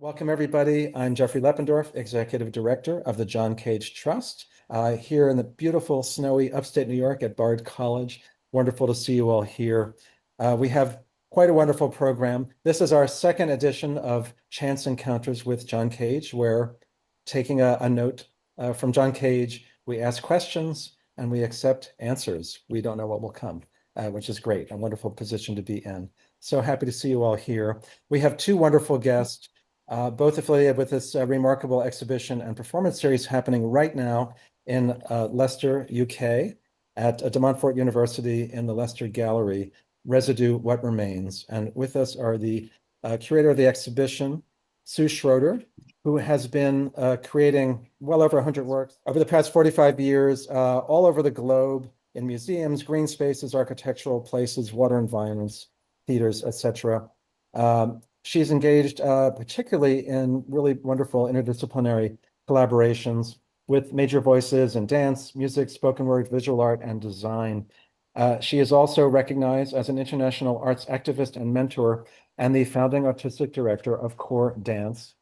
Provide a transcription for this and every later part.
Welcome, everybody. I'm Jeffrey Lependorf, Executive Director of the John Cage Trust, here in the beautiful, snowy upstate New York at Bard College. Wonderful to see you all here. We have quite a wonderful program. This is our second edition of Chance Encounters with John Cage, where taking a note from John Cage, we ask questions and we accept answers. We don't know what will come, which is great, a wonderful position to be in. So happy to see you all here. We have two wonderful guests, both affiliated with this remarkable exhibition and performance series happening right now in Leicester, UK, at De Montfort University in the Leicester Gallery, Residue, What Remains. And with us are the curator of the exhibition, Sue Schroeder, who has been creating well over 100 works over the past 45 years, all over the globe, in museums, green spaces, architectural places, water environments, theaters, etc. She's engaged particularly in really wonderful interdisciplinary collaborations with major voices in dance, music, spoken word, visual art, and design. She is also recognized as an international arts activist and mentor and the founding artistic director of Core Dance.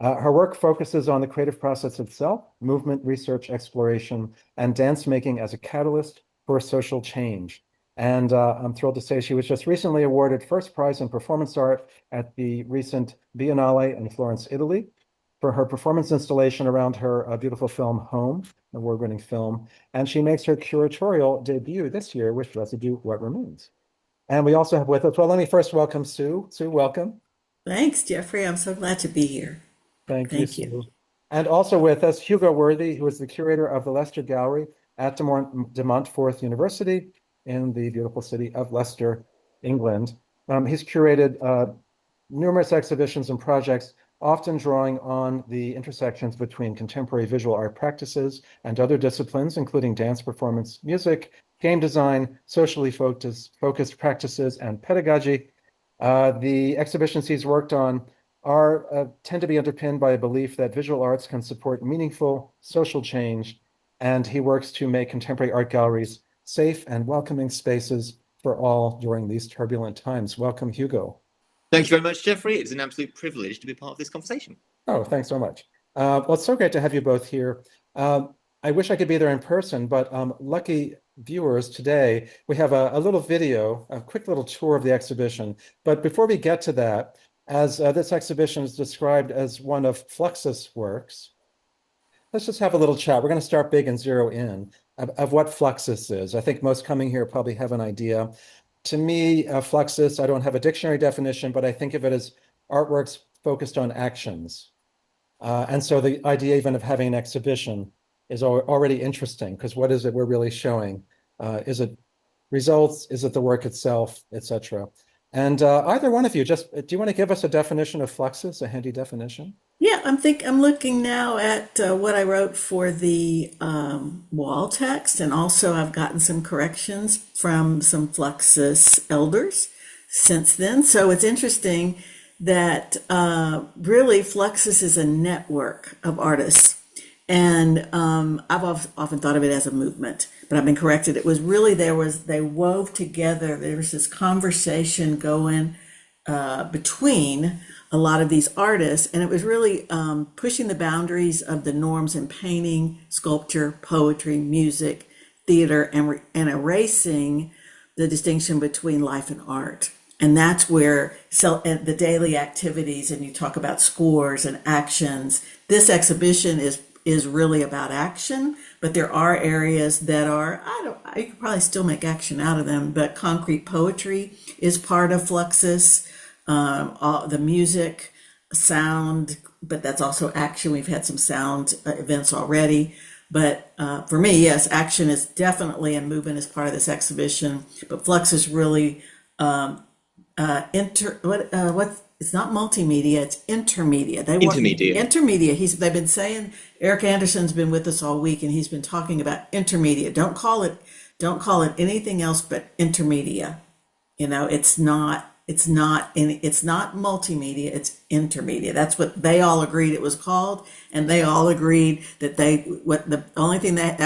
Her work focuses on the creative process itself, movement, research, exploration, and dance making as a catalyst for social change. And I'm thrilled to say she was just recently awarded first prize in performance art at the recent Biennale in Florence, Italy, for her performance installation around her beautiful film, Home, an award-winning film. And she makes her curatorial debut this year with Residue, What Remains. And we also have with us, well, let me first welcome Sue. Sue, welcome. Thanks, Jeffrey. I'm so glad to be here. Thank you, Thank you. Sue. And also with us, Hugo Worthy, who is the curator of the Leicester Gallery at De Montfort University in the beautiful city of Leicester, England. He's curated numerous exhibitions and projects, often drawing on the intersections between contemporary visual art practices and other disciplines, including dance performance, music, game design, socially focused practices, and pedagogy. The exhibitions he's worked on tend to be underpinned by a belief that visual arts can support meaningful social change, and he works to make contemporary art galleries safe and welcoming spaces for all during these turbulent times. Welcome, Hugo. Thank you very much, Jeffrey. It's an absolute privilege to be part of this conversation. Oh, thanks so much. Well, it's so great to have you both here. I wish I could be there in person, but lucky viewers, today we have a little video, a quick little tour of the exhibition. But before we get to that, as this exhibition is described as one of Fluxus works, let's just have a little chat. We're going to start big and zero in of what Fluxus is. I think most coming here probably have an idea. To me, Fluxus, I don't have a dictionary definition, but I think of it as artworks focused on actions. And so the idea even of having an exhibition is already interesting, because what is it we're really showing? Is it results? Is it the work itself, etc.? And either one of you, just do you want to give us a definition of Fluxus, a handy definition? Yeah, I'm looking now at what I wrote for the wall text, and also I've gotten some corrections from some Fluxus elders since then. So it's interesting that really Fluxus is a network of artists. And I've often thought of it as a movement, but I've been corrected. It was really, they wove together, there was this conversation going between a lot of these artists, and it was really pushing the boundaries of the norms in painting, sculpture, poetry, music, theater, and erasing the distinction between life and art. And that's where the daily activities, and you talk about scores and actions. This exhibition is really about action, but there are areas that are, you could probably still make action out of them, but concrete poetry is part of Fluxus, the music, sound, but that's also action. We've had some sound events already. But for me, yes, action is definitely, and movement is part of this exhibition, but Fluxus really, it's not multimedia, it's intermedia. Intermedia. They've been saying, Eric Anderson's been with us all week, and he's been talking about intermedia. Don't call it anything else but intermedia. It's not multimedia, it's intermedia. That's what they all agreed it was called, and they all agreed that that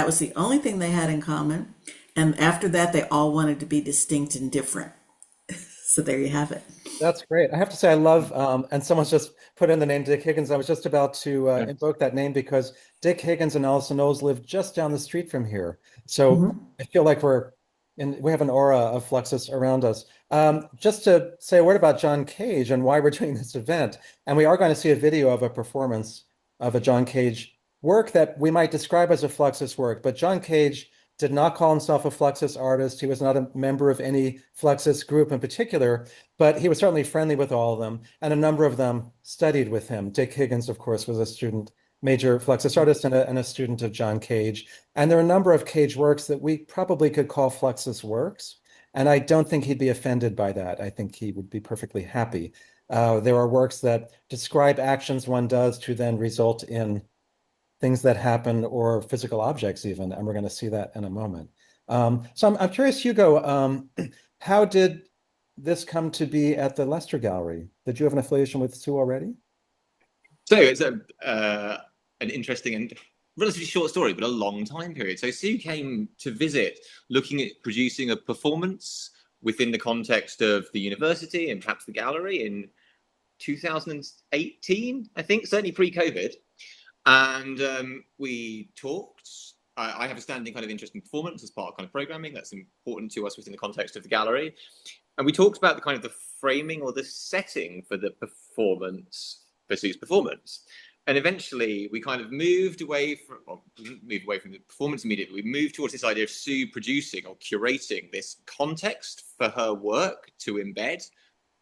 was the only thing they had in common. And after that, they all wanted to be distinct and different. So there you have it. That's great. I have to say, I love, and someone's just put in the name Dick Higgins. I was just about to Yeah. invoke that name because Dick Higgins and Allison Knowles live just down the street from here. So Mhm. I feel like we have an aura of Fluxus around us. Just to say a word about John Cage and why we're doing this event. And we are going to see a video of a performance of a John Cage work that we might describe as a Fluxus work, but John Cage did not call himself a Fluxus artist. He was not a member of any Fluxus group in particular, but he was certainly friendly with all of them, and a number of them studied with him. Dick Higgins, of course, was a student, major Fluxus artist, and a student of John Cage. And there are a number of Cage works that we probably could call Fluxus works, and I don't think he'd be offended by that. I think he would be perfectly happy. There are works that describe actions one does to then result in things that happen or physical objects even, and we're going to see that in a moment. So I'm curious, Hugo, how did this come to be at the Leicester Gallery? Did you have an affiliation with Sue already? So it's an interesting and relatively short story, but a long time period. So Sue came to visit looking at producing a performance within the context of the university and perhaps the gallery in 2018, I think, certainly pre-COVID. And we talked. I have a standing kind of interest in performance as part of kind of programming. That's important to us within the context of the gallery. And we talked about the kind of the framing or the setting for the performance, for Sue's performance. And eventually we kind of moved away from, well, moved away from the performance immediately. We moved towards this idea of Sue producing or curating this context for her work to embed.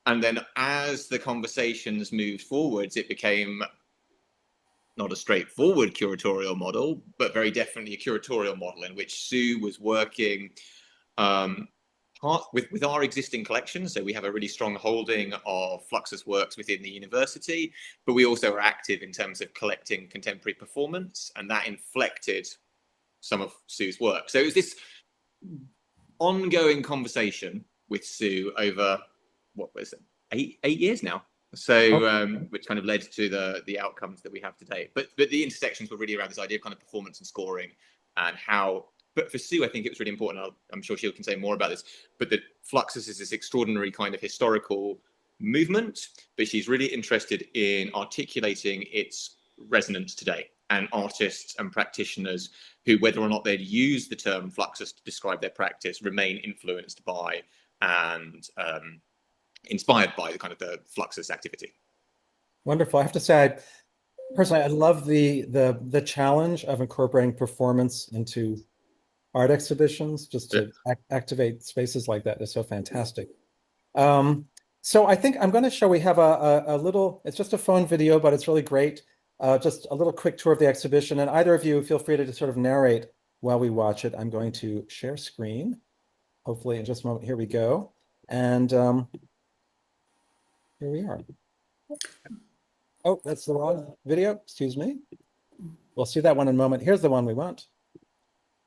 And then as the conversations moved forwards, it became not a straightforward curatorial model, but very definitely a curatorial model in which Sue was working with our existing collection. So we have a really strong holding of Fluxus works within the university, but we also are active in terms of collecting contemporary performance, and that inflected some of Sue's work. So it was this ongoing conversation with Sue over, what was it, 8 years now. So, which kind of led to the outcomes that we have today. But the intersections were really around this idea of kind of performance and scoring, and how. But for Sue, I think it was really important. I'm sure she can say more about this. But that Fluxus is this extraordinary kind of historical movement, but she's really interested in articulating its resonance today, and artists and practitioners who, whether or not they'd use the term Fluxus to describe their practice, remain influenced by and inspired by the kind of the Fluxus activity. Wonderful. I have to say, personally, I love the challenge of incorporating performance into art exhibitions, just Yeah. to activate spaces like that is so fantastic. So I think I'm going to show, we have a little, it's just a phone video, but it's really great. Just a little quick tour of the exhibition, and either of you feel free to sort of narrate while we watch it. I'm going to share screen, hopefully in just a moment. Here we go. And here we are. Oh, that's the wrong video. Excuse me. We'll see that one in a moment. Here's the one we want.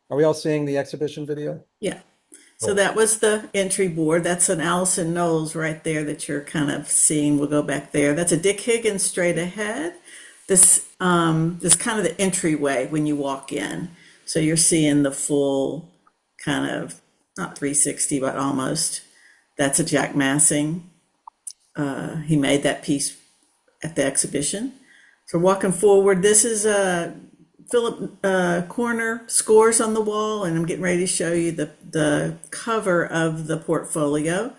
Are we all seeing the exhibition video? Yeah. So Cool. that was the entry board. That's an Allison Knowles right there that you're kind of seeing. We'll go back there. That's a Dick Higgins straight ahead. This kind of the entryway when you walk in. So you're seeing the full kind of not 360, but almost. That's a Jack Massing. He made that piece at the exhibition. So walking forward, this is Philip Corner scores on the wall, and I'm getting ready to show you the cover of the portfolio,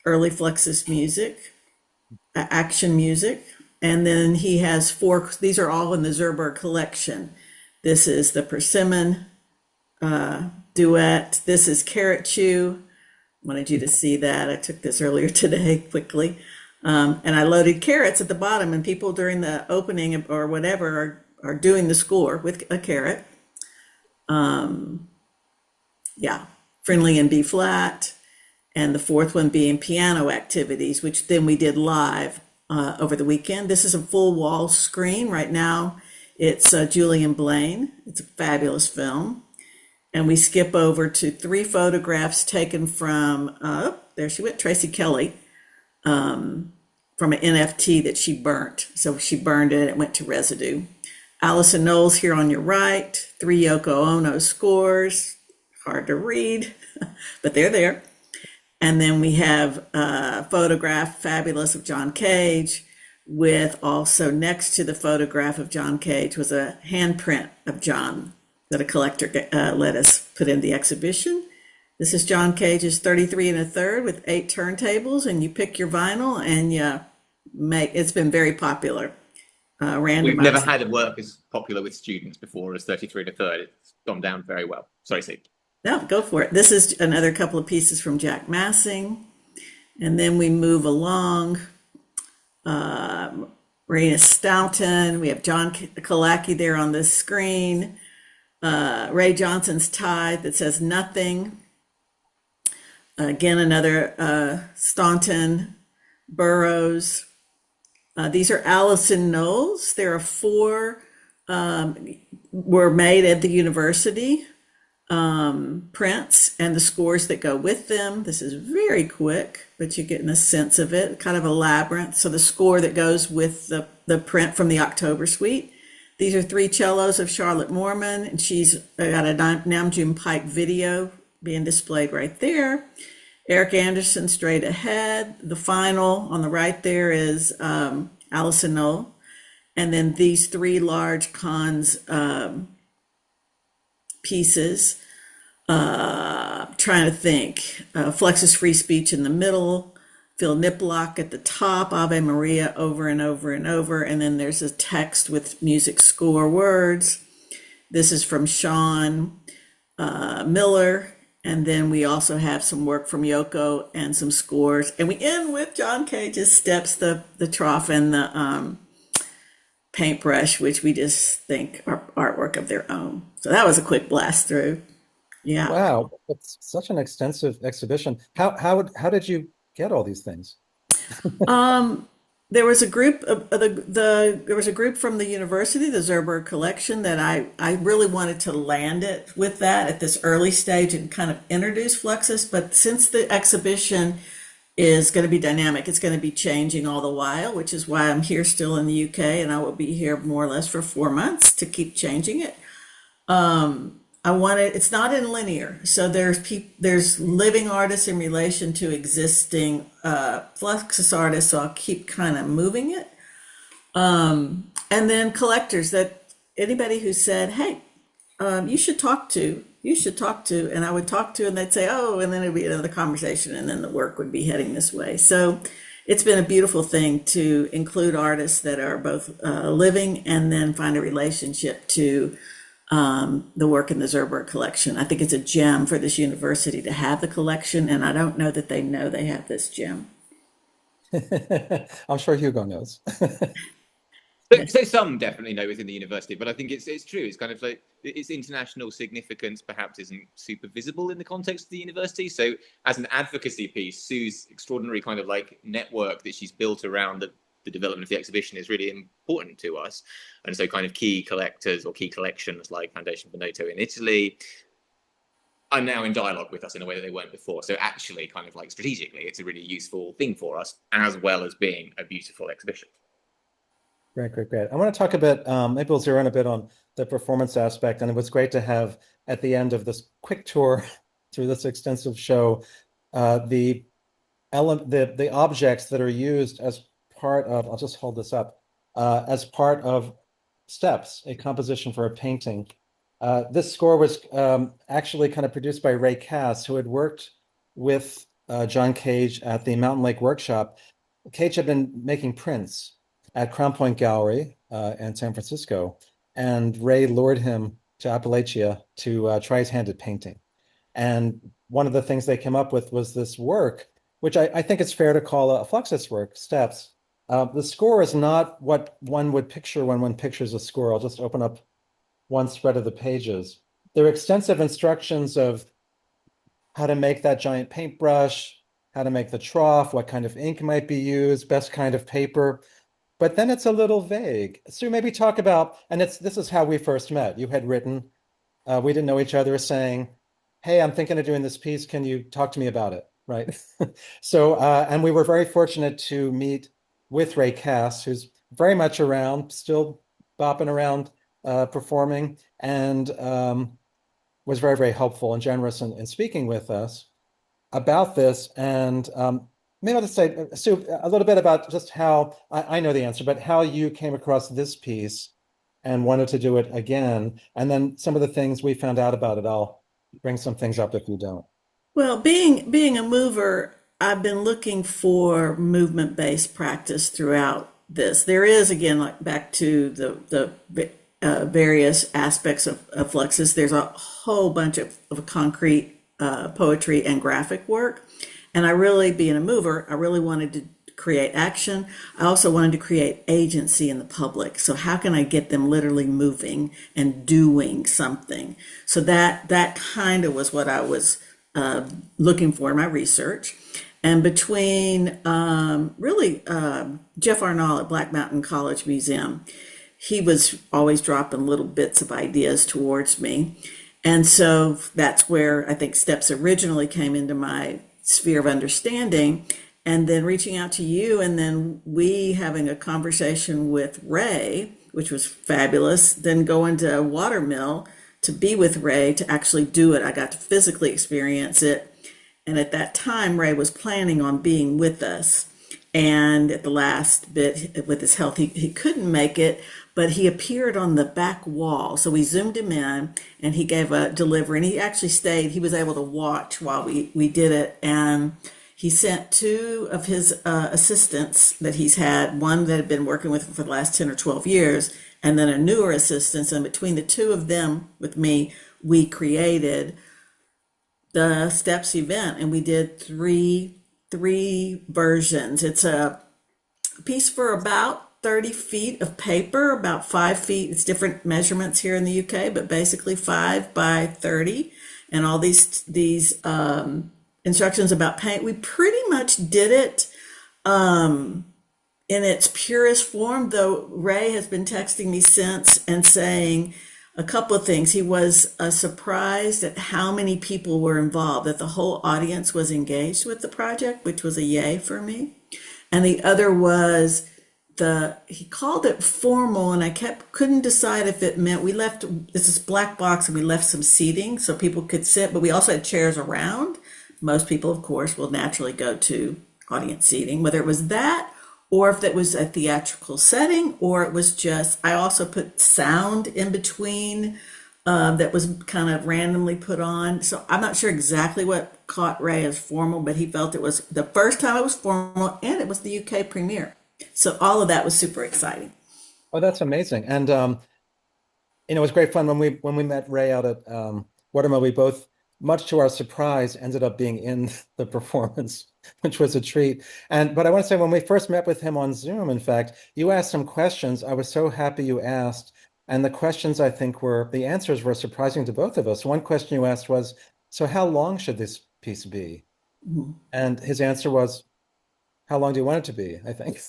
early Fluxus music, action music. And then he has four, these are all in the Zerberg collection. This is the Persimmon duet. This is Carrot Chew. Wanted you to see that. I took this earlier today quickly. And I loaded carrots at the bottom, and people during the opening or whatever are doing the score with a carrot. Yeah, friendly in B flat. And the fourth one being piano activities, which then we did live over the weekend. This is a full wall screen right now. It's Julian Blaine. It's a fabulous film. And we skip over to 3 photographs taken from, there she went, Tracy Kelly, from an NFT that she burnt. So she burned it, it went to residue. Allison Knowles here on your right, 3 Yoko Ono scores, hard to read, but they're there. And then we have a photograph, fabulous, of John Cage, with also next to the photograph of John Cage was a handprint of John that a collector let us put in the exhibition. This is John Cage's 33 and a third with 8 turntables, and you pick your vinyl and you make, it's been very popular. We've never Randomized. had a work as popular with students before as 33 and a third. It's gone down very well. Sorry, Steve. No, go for it. This is another couple of pieces from Jack Massing. And then we move along. Marina Stoughton. We have John Kalaki there on the screen. Ray Johnson's Tide that says nothing. Again, another Staunton, Burroughs. These are Allison Knowles. There are 4 were made at the university, prints and the scores that go with them. This is very quick, but you're getting a sense of it, kind of a labyrinth. So the score that goes with the print from the October Suite. These are 3 cellos of Charlotte Moorman, and she's got a Namjoon Pike video being displayed right there. Eric Anderson, Straight Ahead. The final on the right there is Alison Knoll. And then these 3 large Cons pieces. Trying to think. Fluxus Free Speech in the middle. Phil Niplock at the top. Ave Maria over and over and over. And then there's a text with music score words. This is from Sean Miller. And then we also have some work from Yoko and some scores. And we end with John Cage's Steps, the trough, and the paintbrush, which we just think are artwork of their own. So that was a quick blast through. Yeah. Wow, it's such an extensive exhibition. How did you get all these things? There was a group of there was a group from the university, the Zerberg collection, that I really wanted to land it with that at this early stage and kind of introduce Fluxus. But since the exhibition is going to be dynamic, it's going to be changing all the while, which is why I'm here still in the UK, and I will be here more or less for 4 months to keep changing it. I wanted, it's not in linear, so there's living artists in relation to existing Fluxus artists, so I'll keep kind of moving it. And then collectors, that anybody who said, hey, you should talk to, and I would talk to, and they'd say, oh, and then it'd be another conversation, and then the work would be heading this way. So it's been a beautiful thing to include artists that are both living and then find a relationship to the work in the Zerberg collection. I think it's a gem for this university to have the collection, and I don't know that they know they have this gem. I'm sure Hugo knows. So some definitely know within the university, but I think it's true. It's kind of like its international significance perhaps isn't super visible in the context of the university. So as an advocacy piece, Sue's extraordinary kind of like network that she's built around the development of the exhibition is really important to us. And so kind of key collectors or key collections like Foundation Veneto in Italy are now in dialogue with us in a way that they weren't before. So actually kind of like strategically, it's a really useful thing for us, as well as being a beautiful exhibition. Great, great, great. I want to talk a bit, maybe we'll zero in a bit on the performance aspect. And it was great to have at the end of this quick tour through this extensive show, the objects that are used as part of, I'll just hold this up, as part of steps, a composition for a painting. This score was actually kind of produced by Ray Kass, who had worked with John Cage at the Mountain Lake Workshop. Cage had been making prints at Crown Point Gallery in San Francisco, and Ray lured him to Appalachia to try his hand at painting. And one of the things they came up with was this work, which I think it's fair to call a Fluxus work, Steps. The score is not what one would picture when one pictures a score. I'll just open up one spread of the pages. There are extensive instructions of how to make that giant paintbrush, how to make the trough, what kind of ink might be used, best kind of paper. But then it's a little vague. So maybe talk about, and this is how we first met. You had written, we didn't know each other, saying, hey, I'm thinking of doing this piece. Can you talk to me about it? Right. So, and we were very fortunate to meet with Ray Kass, who's very much around, still bopping around, performing, and was very, very helpful and generous in speaking with us. about this, and maybe I'll just say, Sue, a little bit about just how I know the answer, but how you came across this piece and wanted to do it again, and then some of the things we found out about it. I'll bring some things up if you don't. Well, being a mover, I've been looking for movement-based practice throughout this. There is, again, like back to the various aspects of Fluxus. There's a whole bunch of concrete poetry and graphic work, and I really, being a mover, I really wanted to create action. I also wanted to create agency in the public. So how can I get them literally moving and doing something? So that kind of was what I was looking for in my research. And between Jeff Arnall at Black Mountain College Museum, he was always dropping little bits of ideas towards me. And so that's where I think steps originally came into my sphere of understanding. And then reaching out to you, and then we having a conversation with Ray, which was fabulous, then going to Watermill to be with Ray to actually do it. I got to physically experience it. And at that time, Ray was planning on being with us. And at the last bit with his health, he couldn't make it, but he appeared on the back wall. So we zoomed him in and he gave a delivery, and he actually stayed. He was able to watch while we did it. And he sent two of his assistants that he's had, one that had been working with him for the last 10 or 12 years, and then a newer assistant. And between the two of them with me, we created the Steps event, and we did three versions. It's a piece for about 30 feet of paper, about 5 feet. It's different measurements here in the UK, but basically 5 by 30, and all these instructions about paint. We pretty much did it in its purest form, though Ray has been texting me since and saying a couple of things. He was surprised at how many people were involved, that the whole audience was engaged with the project, which was a yay for me. And the other was he called it formal, and I couldn't decide if it meant we left this black box and we left some seating so people could sit, but we also had chairs around. Most people, of course, will naturally go to audience seating, whether it was that or if it was a theatrical setting, or it was just, I also put sound in between that was kind of randomly put on. So I'm not sure exactly what caught Ray as formal, but he felt it was the first time it was formal, and it was the UK premiere. So all of that was super exciting. Oh, that's amazing. And it was great fun when we met Ray out at Watermill. We both, much to our surprise, ended up being in the performance, which was a treat. But I want to say, when we first met with him on Zoom, in fact, you asked some questions. I was so happy you asked. And the questions, I think, the answers were surprising to both of us. One question you asked was, so how long should this piece be? Mhm. And his answer was, how long do you want it to be? I think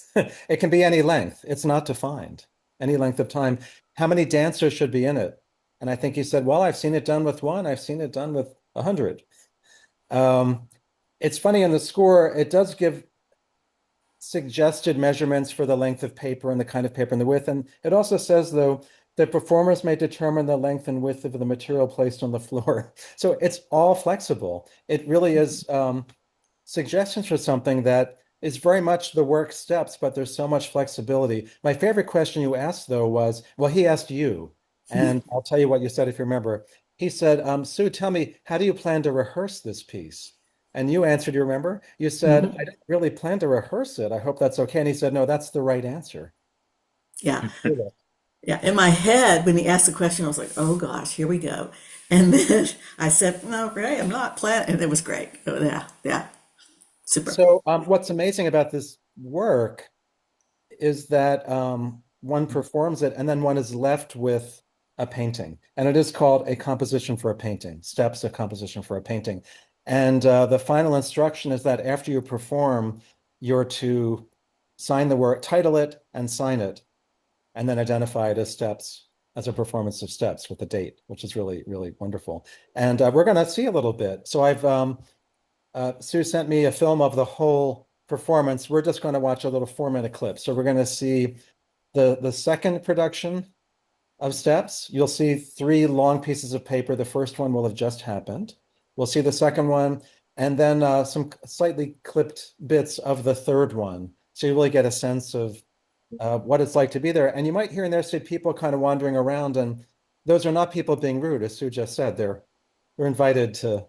it can be any length. It's not defined, any length of time. How many dancers should be in it? And I think he said, well, I've seen it done with one. I've seen it done with 100. It's funny, in the score, it does give suggested measurements for the length of paper and the kind of paper and the width. And it also says, though, that performers may determine the length and width of the material placed on the floor. So it's all flexible. It really is suggestions for something that is very much the work steps, but there's so much flexibility. My favorite question you asked, though, was, well, he asked you, and I'll tell you what you said if you remember. He said, Sue, tell me, how do you plan to rehearse this piece? And you answered, you remember? You said, I Mhm. don't really plan to rehearse it. I hope that's okay. And he said, no, that's the right answer. Yeah. Yeah. In my head, when he asked the question, I was like, oh gosh, here we go. And then I said, no, Ray, I'm not planning. And it was great. Oh, yeah. Yeah. Super. So what's amazing about this work is that one performs it and then one is left with a painting. And it is called A Composition for a Painting, Steps, A Composition for a Painting. And the final instruction is that after you perform, you're to sign the work, title it and sign it, and then identify it as steps, as a performance of steps with a date, which is really, really wonderful. And we're going to see a little bit. So Sue sent me a film of the whole performance. We're just going to watch a little 4-minute clip. So we're going to see the second production of steps. You'll see 3 long pieces of paper. The first one will have just happened. We'll see the second one, and then some slightly clipped bits of the third one. So you really get a sense of what it's like to be there. And you might here and there see people kind of wandering around, and those are not people being rude, as Sue just said. They're invited to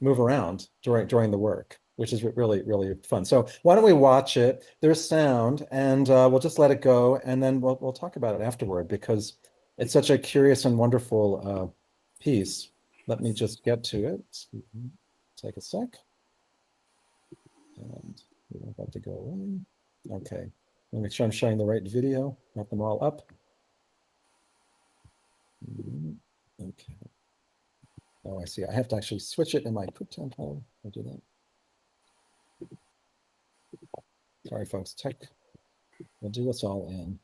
move around during the work, which is really fun. So why don't we watch it? There's sound, and we'll just let it go, and then we'll talk about it afterward because it's such a curious and wonderful piece. Let me just get to it. Take a sec, and we don't have to go away. Okay, let me make sure I'm showing the right video. Have them all up. Okay. Oh, I see. I have to actually switch it in my QuickTime Player. I'll do that. Sorry, folks. Tech will do us all in.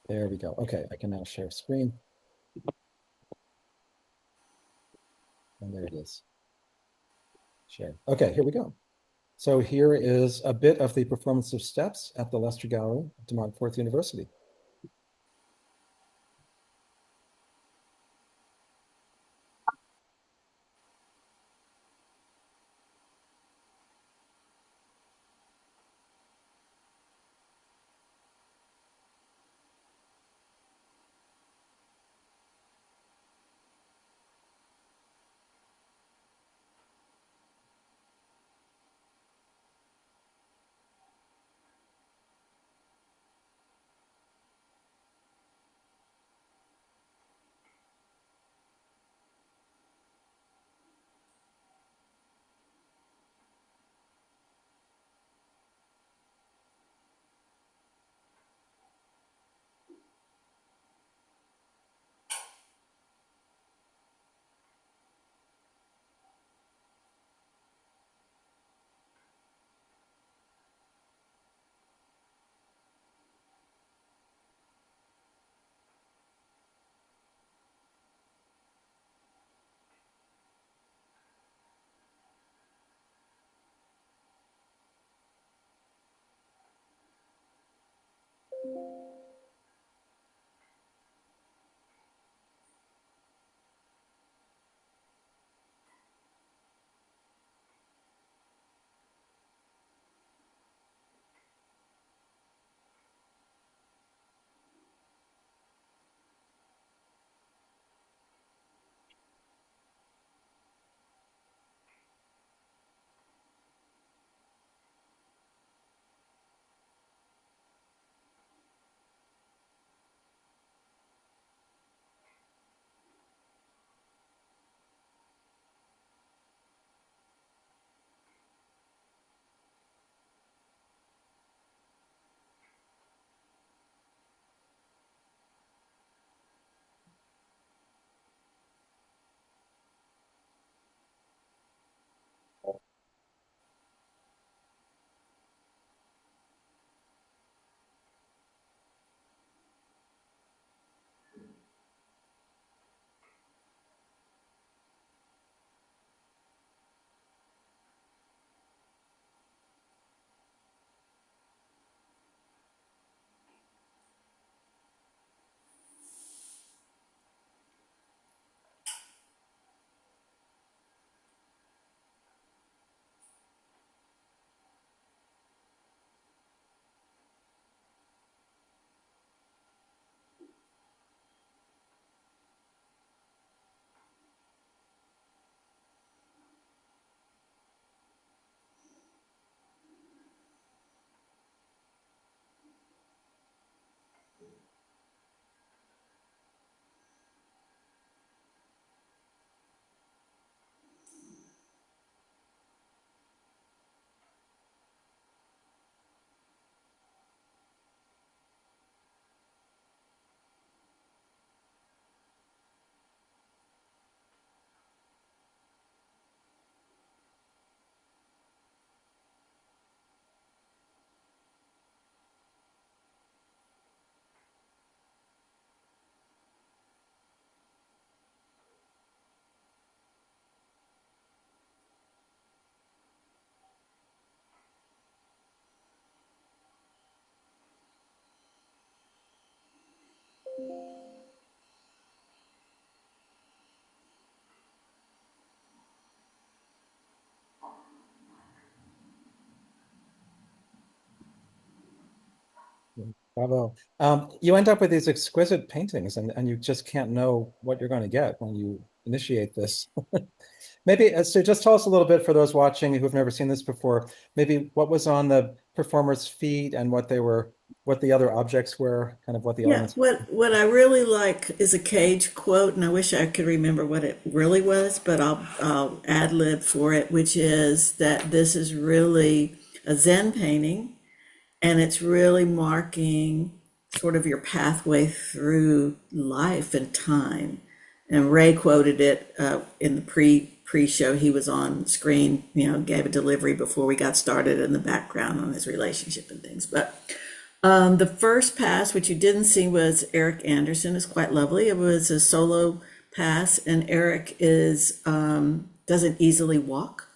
There we go. Okay, I can now share screen. And there it is. Share. Okay, here we go. So here is a bit of the performance of steps at the Leicester Gallery at Montfort University. Bravo. You end up with these exquisite paintings, and you just can't know what you're going to get when you initiate this. Maybe so just tell us a little bit for those watching who've never seen this before, maybe what was on the performer's feet and what the other objects were, kind of what the Yeah, elements. what I really like is a Cage quote, and I wish I could remember what it really was, but I'll ad lib for it, which is that this is really a Zen painting, and it's really marking sort of your pathway through life and time. And Ray quoted it in the pre-show. He was on screen, gave a delivery before we got started in the background on his relationship and things. But the first pass, which you didn't see, was Eric Anderson. It's quite lovely. It was a solo pass, and Eric is doesn't easily walk.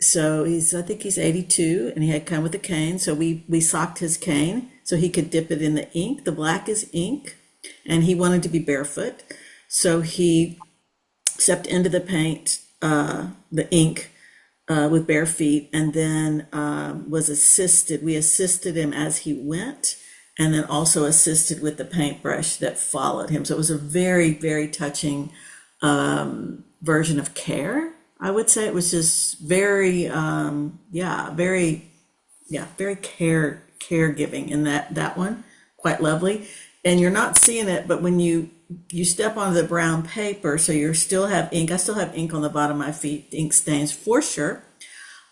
So I think he's 82, and he had come with a cane. So we socked his cane so he could dip it in the ink. The black is ink, and he wanted to be barefoot. So he stepped into the paint, the ink, with bare feet, and then we assisted him as he went, and then also assisted with the paintbrush that followed him. So it was a very, very touching version of care. I would say it was just very, very caregiving in that one. Quite lovely, and you're not seeing it, but when you step onto the brown paper, so you still have ink. I still have ink on the bottom of my feet, ink stains for sure.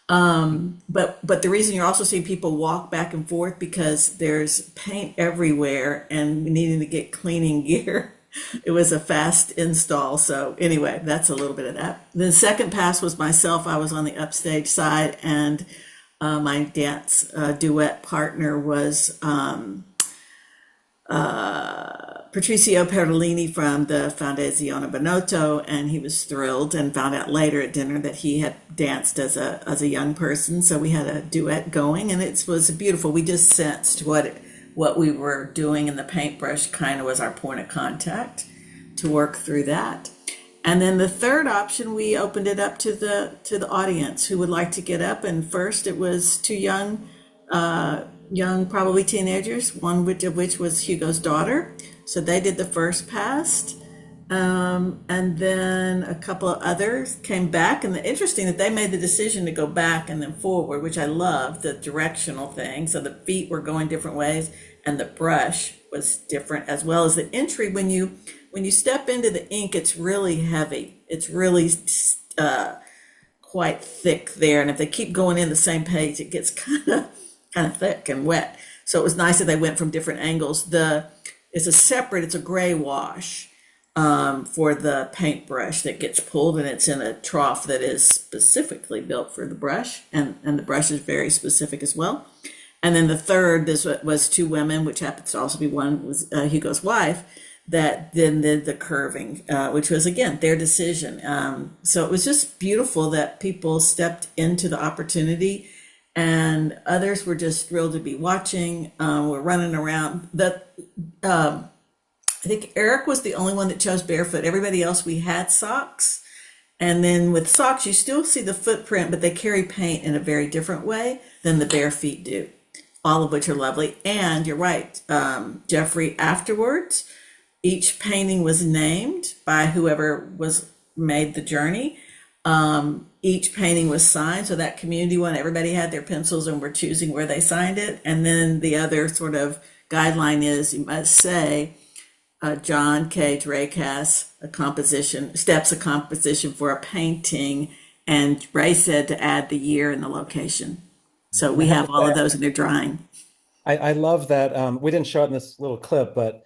But the reason you're also seeing people walk back and forth because there's paint everywhere and needing to get cleaning gear. It was a fast install. So anyway, that's a little bit of that. The second pass was myself. I was on the upstage side, and my dance duet partner was Patricio Perolini from the Fondazione Bonotto, and he was thrilled and found out later at dinner that he had danced as a young person. So we had a duet going, and it was beautiful. We just sensed what we were doing, and the paintbrush kind of was our point of contact to work through that. And then the third option, we opened it up to the audience who would like to get up. And first, it was two young, probably teenagers, one of which was Hugo's daughter. So they did the first pass. And then a couple of others came back. And interesting that they made the decision to go back and then forward, which I love, the directional thing. So the feet were going different ways, and the brush was different, as well as the entry. When you step into the ink, it's really heavy. It's really quite thick there. And if they keep going in the same page, it gets kind of thick and wet. So it was nice that they went from different angles. It's a gray wash for the paintbrush that gets pulled, and it's in a trough that is specifically built for the brush, and the brush is very specific as well. And then the third, this was two women, which happens to also be one was Hugo's wife, that then did the curving, which was again their decision. So it was just beautiful that people stepped into the opportunity, and others were just thrilled to be watching. We're running around. I think Eric was the only one that chose barefoot. Everybody else, we had socks. And then with socks, you still see the footprint, but they carry paint in a very different way than the bare feet do, all of which are lovely. And you're right, Jeffrey, afterwards, each painting was named by whoever was made the journey. Each painting was signed, so that community one, everybody had their pencils and were choosing where they signed it. And then the other sort of guideline is you must say John Cage, Ray Kass, a composition for a painting, and Ray said to add the year and the location. So I we have to have all say, of those, and they're drying. I love that. We didn't show it in this little clip, but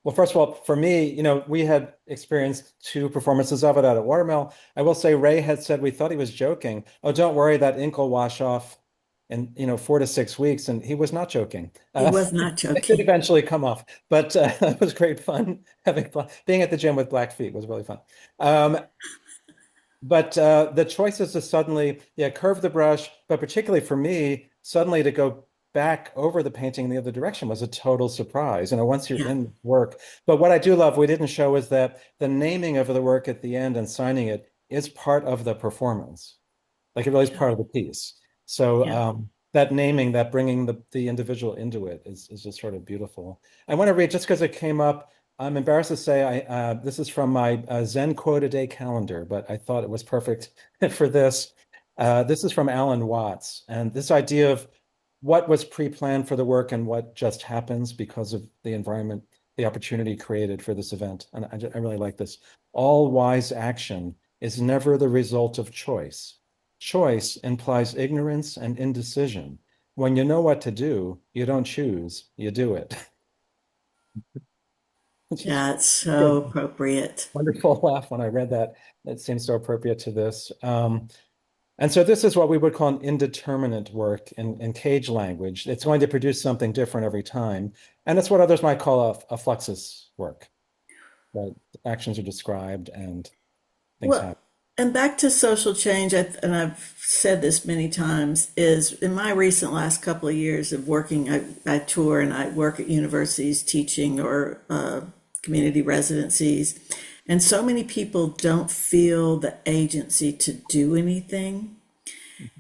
well, first of all, for me, we had experienced two performances of it out at Watermill. I will say Ray had said we thought he was joking. Oh, don't worry, that ink will wash off in, 4 to 6 weeks. And he was not joking. He was not It did joking. eventually come off, but it was great fun having fun. Being at the gym with black feet was really fun. Um, but the choices to suddenly, yeah, curve the brush, but particularly for me, suddenly to go back over the painting in the other direction was a total surprise, once you're Yeah, in work. But what I do love, we didn't show, is that the naming of the work at the end and signing it is part of the performance. Like it really is yeah, part of the piece. So yeah. that naming, that bringing the individual into it is just sort of beautiful. I want to read just because it came up. I'm embarrassed to say this is from my Zen quote a day calendar, but I thought it was perfect for this. This is from Alan Watts, and this idea of what was pre-planned for the work and what just happens because of the environment, the opportunity created for this event. And I really like this. All wise action is never the result of choice. Choice implies ignorance and indecision. When you know what to do, you don't choose, you do it. It's just Yeah, it's so good. appropriate. Wonderful laugh when I read that. It seems so appropriate to this. And so this is what we would call an indeterminate work in cage language. It's going to produce something different every time. And it's what others might call a fluxus work, right? Actions are described and things Well, happen. and back to social change, and I've said this many times, is in my recent last couple of years of working, I tour and I work at universities teaching or community residencies. And so many people don't feel the agency to do anything.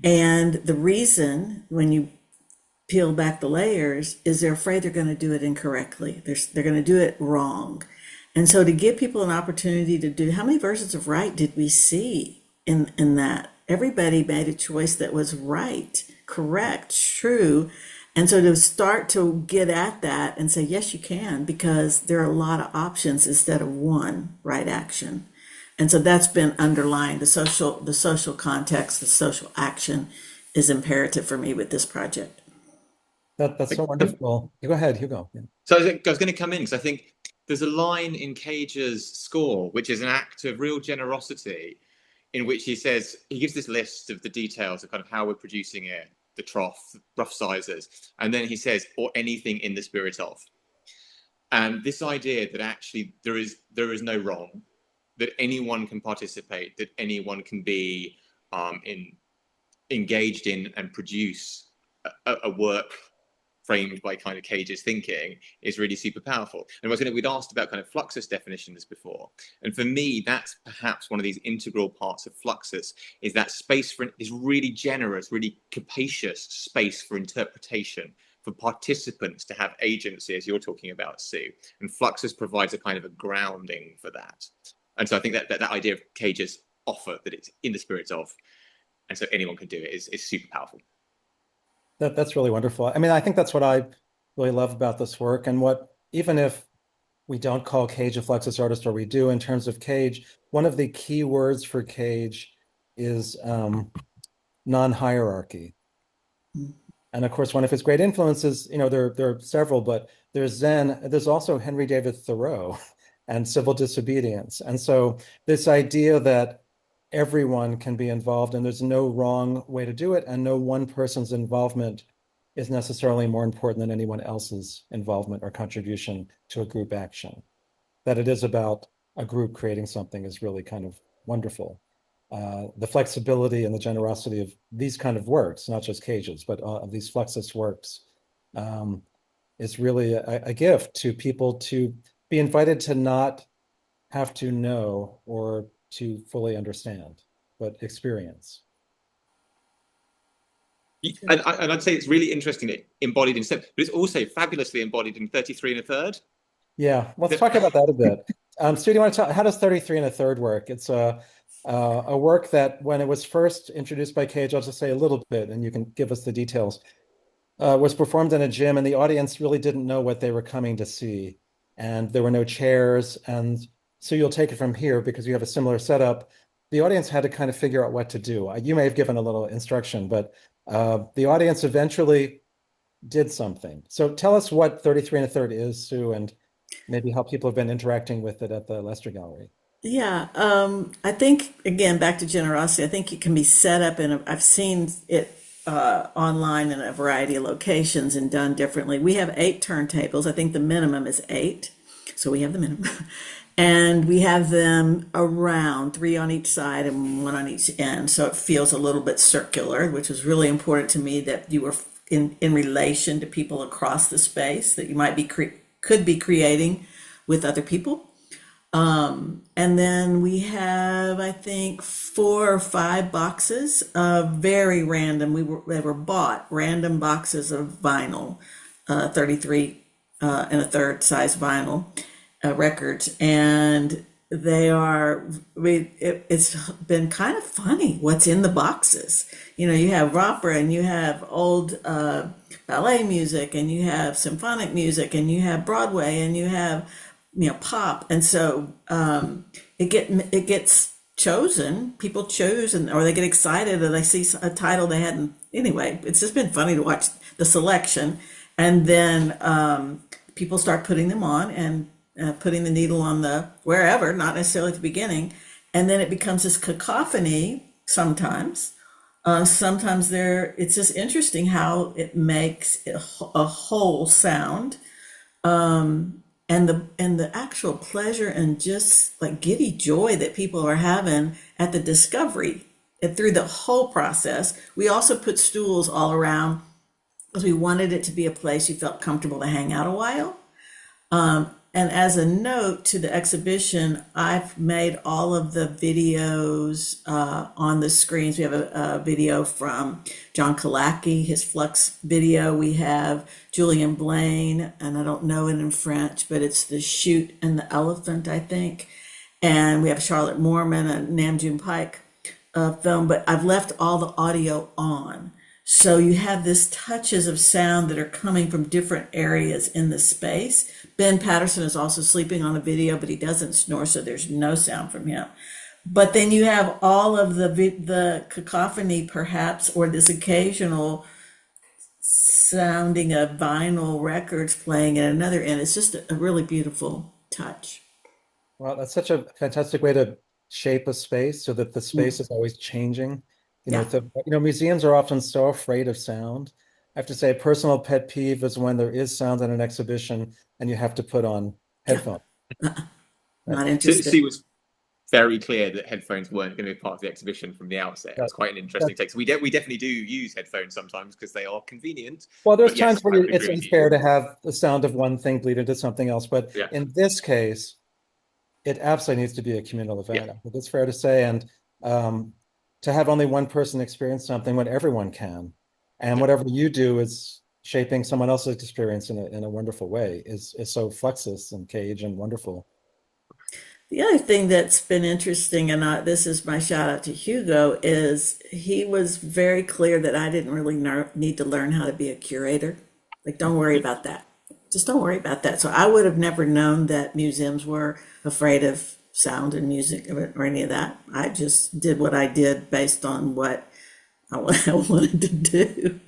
And the reason, when you peel back the layers, is they're afraid they're going to do it incorrectly. They're going to do it wrong. And so to give people an opportunity to do, how many versions of right did we see in that? Everybody made a choice that was right, correct, true. And so to start to get at that and say, yes, you can, because there are a lot of options instead of one right action. And so that's been underlying the social context, the social action is imperative for me with this project. That's so wonderful. You go ahead, Hugo. Yeah. So I was going to come in because I think there's a line in Cage's score, which is an act of real generosity, in which he says, he gives this list of the details of kind of how we're producing it, the trough, rough sizes, and then he says, or anything in the spirit of. And this idea that actually there is no wrong, that anyone can participate, that anyone can be engaged in and produce a work framed by kind of Cage's thinking is really super powerful. And we'd asked about kind of Fluxus definitions before. And for me, that's perhaps one of these integral parts of Fluxus, is that space for this really generous, really capacious space for interpretation, for participants to have agency, as you're talking about, Sue. And Fluxus provides a kind of a grounding for that. And so I think that idea of Cage's offer, that it's in the spirit of, and so anyone can do it, is super powerful. That's really wonderful. I mean, I think that's what I really love about this work, and what, even if we don't call Cage a Fluxus artist, or we do in terms of Cage, one of the key words for Cage is non-hierarchy. And of course, one of his great influences, there are several, but there's Zen, there's also Henry David Thoreau and civil disobedience. And so this idea that everyone can be involved and there's no wrong way to do it, and no one person's involvement is necessarily more important than anyone else's involvement or contribution to a group action. That it is about a group creating something is really kind of wonderful. The flexibility and the generosity of these kind of works, not just Cages, but of these Fluxus works, is really a gift to people, to be invited to not have to know or to fully understand, but experience. And I'd say it's really interesting that embodied in step, but it's also fabulously embodied in 33 and a third. Yeah, let's talk about that a bit. Stu, do you want to talk, how does 33 and a third work? It's a work that, when it was first introduced by Cage, I'll just say a little bit and you can give us the details, was performed in a gym, and the audience really didn't know what they were coming to see. And there were no chairs. And so you'll take it from here because you have a similar setup. The audience had to kind of figure out what to do. You may have given a little instruction, but the audience eventually did something. So tell us what 33 and a third is, Sue, and maybe how people have been interacting with it at the Leicester Gallery. Yeah, I think, again, back to generosity, I think it can be set up I've seen it online in a variety of locations and done differently. We have 8 turntables. I think the minimum is 8. So we have the minimum. And we have them around, 3 on each side and 1 on each end. So it feels a little bit circular, which was really important to me, that you were in relation to people across the space that you might be could be creating with other people. And then we have, I think, 4 or 5 boxes of very random. They were bought random boxes of vinyl, 33 and a third size vinyl records, and it's been kind of funny what's in the boxes. You have opera and you have old ballet music and you have symphonic music and you have Broadway and you have pop, and so it gets chosen. People choose, or they get excited, or they see a title they hadn't. Anyway, it's just been funny to watch the selection, and then people start putting them on and putting the needle on the wherever, not necessarily at the beginning, and then it becomes this cacophony. Sometimes it's just interesting how it makes a whole sound, and the actual pleasure and just like giddy joy that people are having at the discovery and through the whole process. We also put stools all around because we wanted it to be a place you felt comfortable to hang out a while. And as a note to the exhibition, I've made all of the videos on the screens. We have a video from John Kalaki, his Flux video. We have Julian Blaine, and I don't know it in French, but it's The Shoot and the Elephant, I think. And we have Charlotte Moorman and Nam June Paik film, but I've left all the audio on. So you have these touches of sound that are coming from different areas in the space. Ben Patterson is also sleeping on a video, but he doesn't snore, so there's no sound from him. But then you have all of the cacophony, perhaps, or this occasional sounding of vinyl records playing at another end. It's just a really beautiful touch. Well, that's such a fantastic way to shape a space so that the space Mm. is always changing. Yeah, Museums are often so afraid of sound. I have to say, a personal pet peeve is when there is sound in an exhibition and you have to put on yeah, headphones. Right? not interested. Sue was very clear that headphones weren't going to be part of the exhibition from the outset. It That, was quite an that, interesting take. So we definitely do use headphones sometimes because they are convenient. well, there's But times yes, where I would it's agree with you. unfair to have the sound of one thing bleed into something else. But Yeah, in this case, it absolutely needs to be a communal yeah, event. I think it's fair to say. And um, to have only one person experience something when everyone can, and yeah. whatever you do is shaping someone else's experience in a wonderful way is so Fluxus and Cage and wonderful. The other thing that's been interesting, and this is my shout out to Hugo, is he was very clear that I didn't really need to learn how to be a curator. Like, don't worry about that. Just don't worry about that. So I would have never known that museums were afraid of sound and music or any of that. I just did what I did based on what I wanted to do.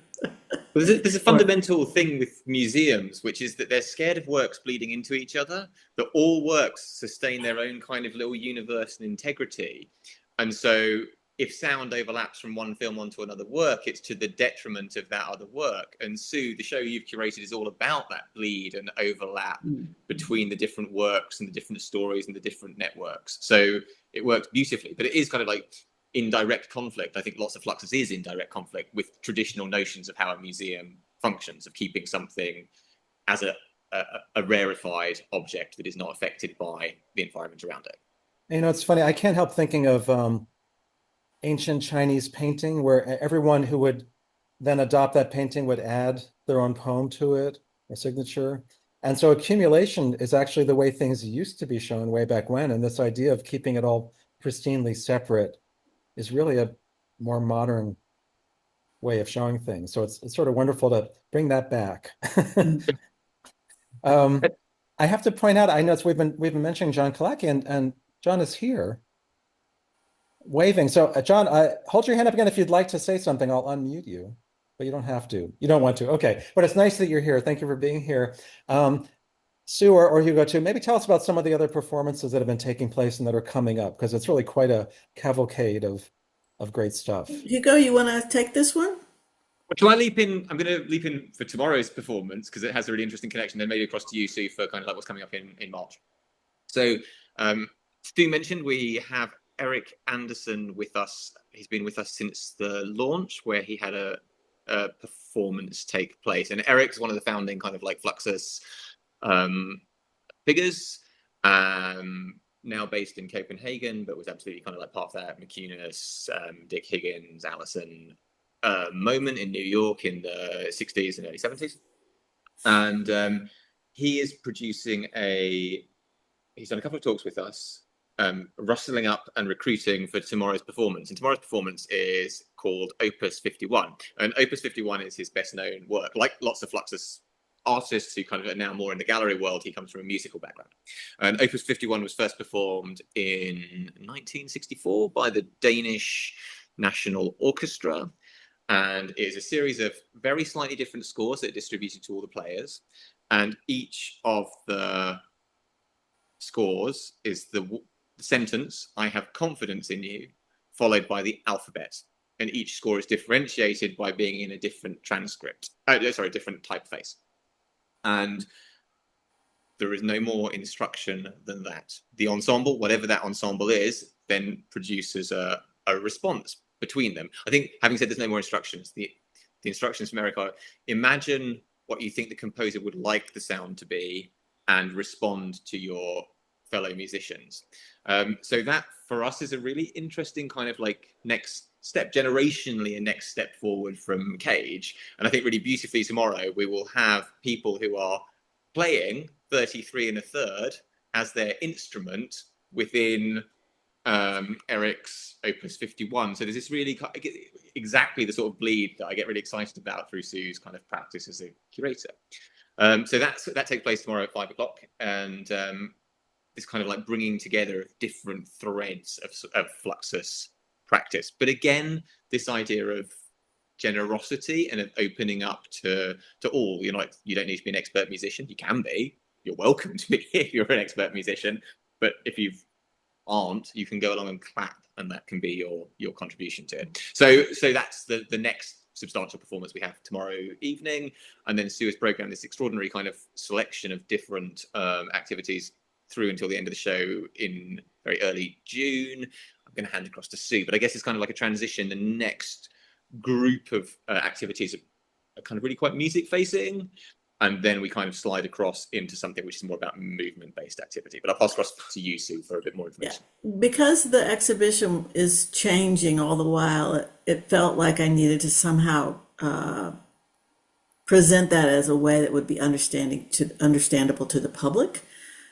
But there's a Right. fundamental thing with museums, which is that they're scared of works bleeding into each other, that all works sustain their own kind of little universe and integrity. And so if sound overlaps from one film onto another work, it's to the detriment of that other work. And Sue, the show you've curated is all about that bleed and overlap between the different works and the different stories and the different networks. So it works beautifully, but it is kind of like in direct conflict. I think lots of Fluxus is in direct conflict with traditional notions of how a museum functions, of keeping something as a rarefied object that is not affected by the environment around it. It's funny. I can't help thinking of ancient Chinese painting where everyone who would then adopt that painting would add their own poem to it or signature. And so accumulation is actually the way things used to be shown way back when. And this idea of keeping it all pristinely separate is really a more modern way of showing things. So it's sort of wonderful to bring that back. um, I have to point out, I know we've been mentioning John Kalaki, and John is here waving. So John, hold your hand up again if you'd like to say something. I'll unmute you, but you don't have to. You don't want to. Okay, but it's nice that you're here. Thank you for being here. Sue or Hugo too, maybe tell us about some of the other performances that have been taking place and that are coming up, because it's really quite a cavalcade of great stuff. Hugo, you want to take this one? Shall I leap in? I'm going to leap in for tomorrow's performance because it has a really interesting connection. Then maybe across to you, Sue, for kind of like what's coming up in March. So, Stu mentioned we have Eric Anderson with us. He's been with us since the launch, where he had a performance take place. And Eric's one of the founding kind of like Fluxus figures. now based in Copenhagen, but was absolutely kind of like part of that McCunis, Dick Higgins, Allison moment in New York in the 60s and early 70s. And he is producing he's done a couple of talks with us, rustling up and recruiting for tomorrow's performance. And tomorrow's performance is called Opus 51. And Opus 51 is his best known work. Like lots of Fluxus artists who kind of are now more in the gallery world, he comes from a musical background. And Opus 51 was first performed in 1964 by the Danish National Orchestra, and is a series of very slightly different scores that are distributed to all the players. And each of the scores is the sentence, "I have confidence in you," followed by the alphabet. And each score is differentiated by being in a different different typeface. And there is no more instruction than that. The ensemble, whatever that ensemble is, then produces a response between them. I think, having said there's no more instructions, the instructions from Eric are, imagine what you think the composer would like the sound to be and respond to your fellow musicians. So that for us is a really interesting kind of like next step, generationally, a next step forward from Cage. And I think really beautifully tomorrow we will have people who are playing 33 1/3 as their instrument within Eric's Opus 51. So there's this really exactly the sort of bleed that I get really excited about through Sue's kind of practice as a curator. So that takes place tomorrow at 5 o'clock, and this kind of like bringing together of different threads of Fluxus practice. But again, this idea of generosity and of opening up to all. You don't need to be an expert musician. You can be. You're welcome to be if you're an expert musician. But if you aren't, you can go along and clap, and that can be your contribution to it. So that's the next substantial performance we have tomorrow evening. And then Sue has programmed this extraordinary kind of selection of different activities through until the end of the show in very early June. I'm going to hand across to Sue, but I guess it's kind of like a transition. The next group of activities are kind of really quite music facing, and then we kind of slide across into something which is more about movement-based activity. But I'll pass across to you, Sue, for a bit more information. Yeah. Because the exhibition is changing all the while, it felt like I needed to somehow present that as a way that would be understandable to the public.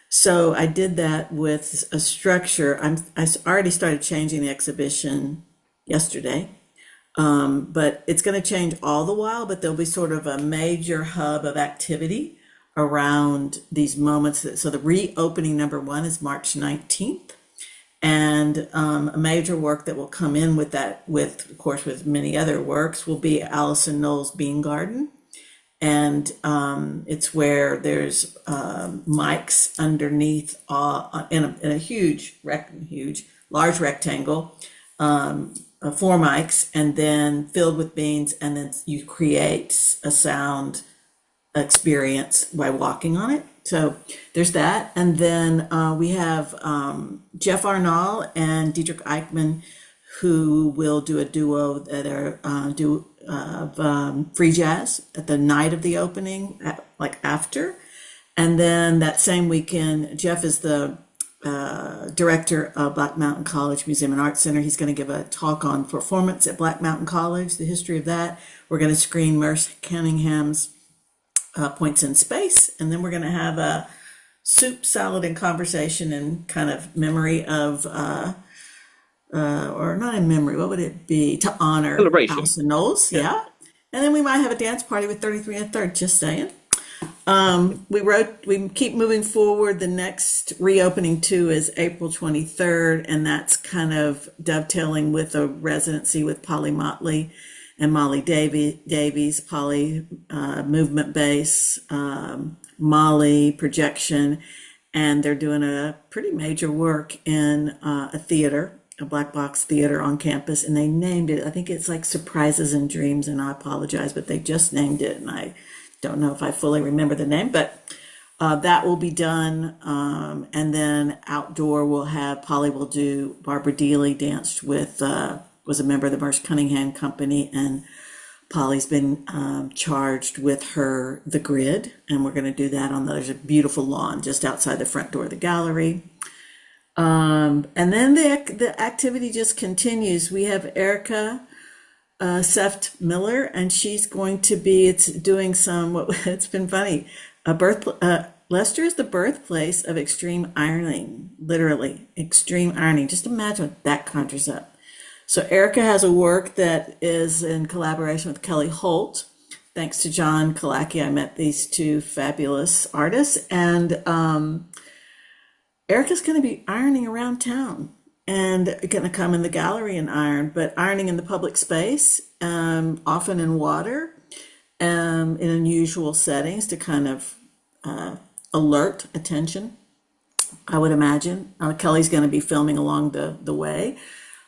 So I did that with a structure. I already started changing the exhibition yesterday. But it's going to change all the while, but there'll be sort of a major hub of activity around these moments. So the reopening number 1 is March 19th. And a major work that will come in with that, of course, with many other works, will be Alison Noll's Bean Garden. And it's where there's mics underneath in a large rectangle, 4 mics, and then filled with beans, and then you create a sound experience by walking on it. So there's that. And then we have Jeff Arnall and Dietrich Eichmann, who will do a duo that are free jazz at the night of the opening, after. And then that same weekend, Jeff is the director of Black Mountain College Museum and Art Center. He's going to give a talk on performance at Black Mountain College, the history of that. We're going to screen Merce Cunningham's Points in Space, and then we're going to have a soup, salad, and conversation in kind of memory of, or not in memory, what would it be? To honor Celebration. Alison Knowles, yeah. And then we might have a dance party with 33 1/3, just saying. We keep moving forward. The next reopening 2 is April 23rd, and that's kind of dovetailing with a residency with Polly Motley and Molly Davies, Polly movement bass, Molly projection, and they're doing a pretty major work in a theater, a black box theater on campus, and they named it, I think it's like Surprises and Dreams, and I apologize, but they just named it, and I don't know if I fully remember the name, but that will be done. And then outdoor, Polly will do, Barbara Dealey danced with, was a member of the Merce Cunningham Company, and Polly's been charged with the grid, and we're going to do that there's a beautiful lawn just outside the front door of the gallery. And then the activity just continues. We have Erica Seft Miller, and she's going to be it's doing some. It's been funny. A birth. Leicester is the birthplace of extreme ironing. Literally, extreme ironing. Just imagine what that conjures up. So Erica has a work that is in collaboration with Kelly Holt. Thanks to John Kalaki, I met these two fabulous artists, and Erica's going to be ironing around town and going to come in the gallery and iron, but ironing in the public space, often in water, in unusual settings to kind of alert attention, I would imagine. Kelly's going to be filming along the way.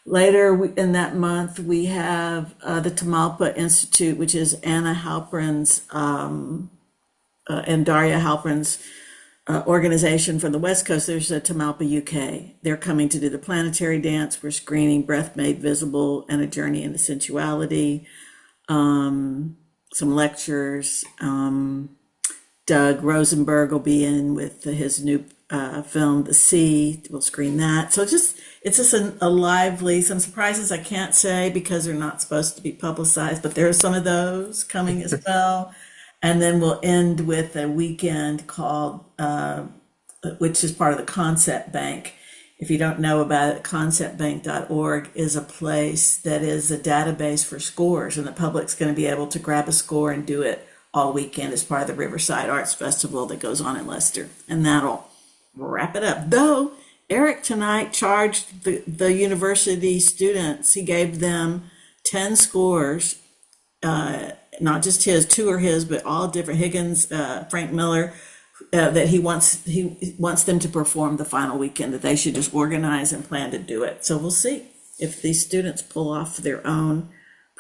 Later in that month, we have the Tamalpa Institute, which is Anna Halprin's and Daria Halprin's organization from the West Coast. There's a Tamalpa UK. They're coming to do the planetary dance. We're screening Breath Made Visible and A Journey into Sensuality, some lectures. Doug Rosenberg will be in with his new film, The Sea. We'll screen that. So it's just a lively, some surprises I can't say because they're not supposed to be publicized, but there are some of those coming as well. And then we'll end with a weekend called, which is part of the Concept Bank. If you don't know about it, conceptbank.org is a place that is a database for scores, and the public's going to be able to grab a score and do it all weekend as part of the Riverside Arts Festival that goes on in Leicester. And that'll wrap it up. Though Eric tonight charged the university students, he gave them 10 scores, not just his, two are his, but all different. Higgins, Frank Miller, that he wants them to perform the final weekend, that they should just organize and plan to do it. So we'll see if these students pull off their own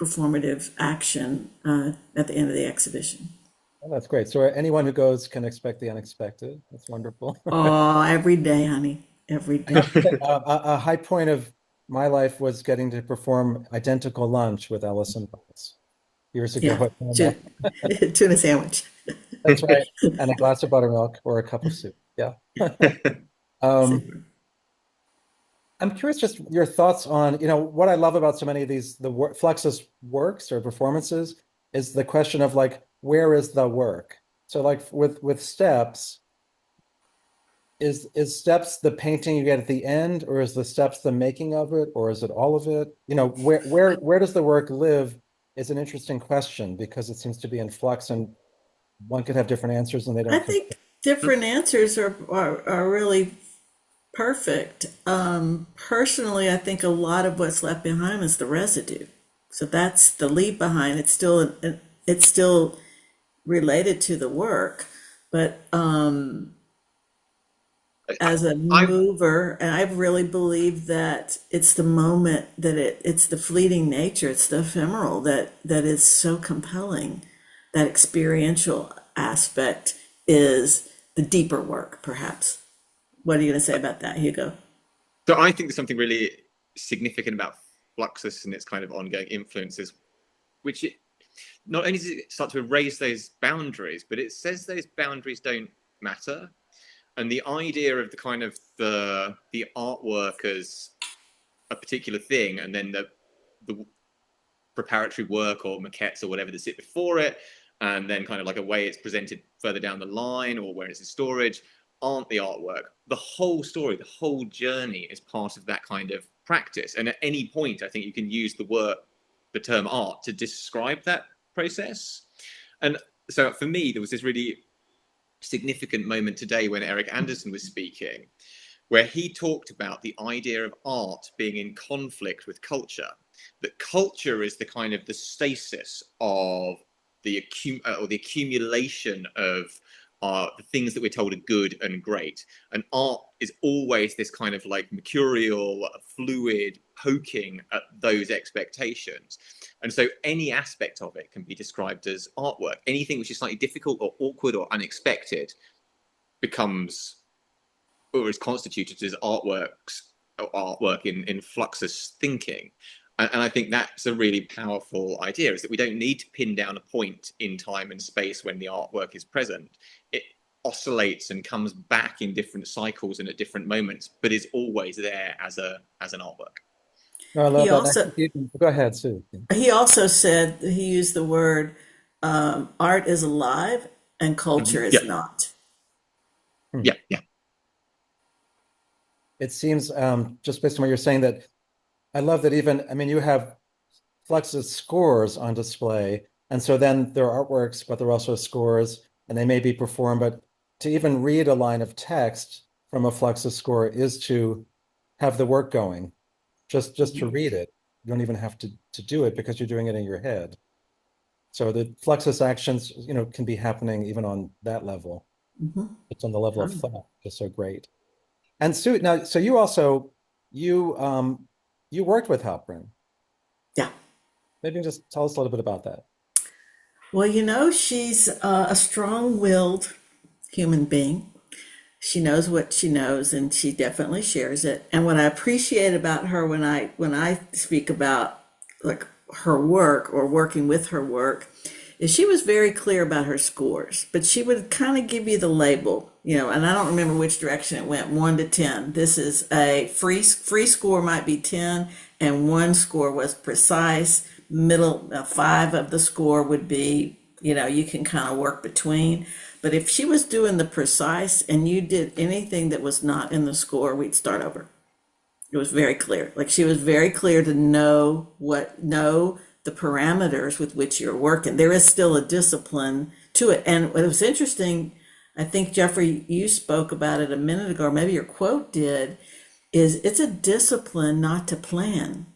performative action at the end of the exhibition. Oh, that's great. So anyone who goes can expect the unexpected. That's wonderful. Oh, every day, honey, every I have day. to say, a high point of my life was getting to perform Identical Lunch with Alison Rice years ago Yeah, at Hallmark. tuna sandwich. That's right. And a glass of buttermilk or a cup of soup. Yeah. Um, I'm curious just your thoughts on, what I love about so many of these, Fluxus works or performances is the question of like, where is the work? So like with steps, is steps the painting you get at the end, or is the steps the making of it, or is it all of it? Where does the work live is an interesting question because it seems to be in flux and one could have different answers and they I don't fit. think different answers are really perfect. Personally, I think a lot of what's left behind is the residue. So that's the leave behind. It's still related to the work, but as a I mover, and I really believe that it's the moment that it's the fleeting nature, it's the ephemeral that is so compelling. That experiential aspect is the deeper work, perhaps. What are you going to say about that, Hugo? so I think there's something really significant about Fluxus and its kind of ongoing influences, which not only does it start to erase those boundaries, but it says those boundaries don't matter. And the idea of the kind of the artwork as a particular thing, and then the preparatory work or maquettes or whatever that sit before it, and then kind of like a way it's presented further down the line or where it's in storage, aren't the artwork. The whole story, the whole journey is part of that kind of practice. And at any point, I think you can use the term art to describe that process. And so for me, there was this really significant moment today when Eric Anderson was speaking, where he talked about the idea of art being in conflict with culture. That culture is the kind of the stasis of the accumulation of the things that we're told are good and great. And art is always this kind of like mercurial, fluid poking at those expectations. And so any aspect of it can be described as artwork. Anything which is slightly difficult or awkward or unexpected becomes or is constituted as artwork in Fluxus thinking. And I think that's a really powerful idea, is that we don't need to pin down a point in time and space when the artwork is present. oscillates and comes back in different cycles and at different moments, but is always there as an artwork. No, I love He that. also Go ahead, Sue. he also said he used the word art is alive and culture Yeah, is not. Hmm. yeah, yeah. It seems, just based on what you're saying, that I love that even, I mean, you have Fluxus scores on display. And so then there are artworks, but there are also scores, and they may be performed. But to even read a line of text from a Fluxus score is to have the work going. Just to read it. You don't even have to do it because you're doing it in your head. So the Fluxus actions, can be happening even on that level. Mm-hmm. It's on the level of Oh, thought, just so great. And Sue, now, so you also you worked with Halprin. yeah. Maybe just tell us a little bit about that. Well, she's a strong-willed human being. She knows what she knows, and she definitely shares it. And what I appreciate about her when I speak about like her work or working with her work is she was very clear about her scores, but she would kind of give you the label, and I don't remember which direction it went, 1 to 10. This is a free score might be 10, and one score was precise. Middle five of the score would be, you can kind of work between. But if she was doing the precise and you did anything that was not in the score, we'd start over. It was very clear. Like she was very clear to know the parameters with which you're working. There is still a discipline to it. And what was interesting, I think Jeffrey, you spoke about it a minute ago, or maybe your quote did, is it's a discipline not to plan.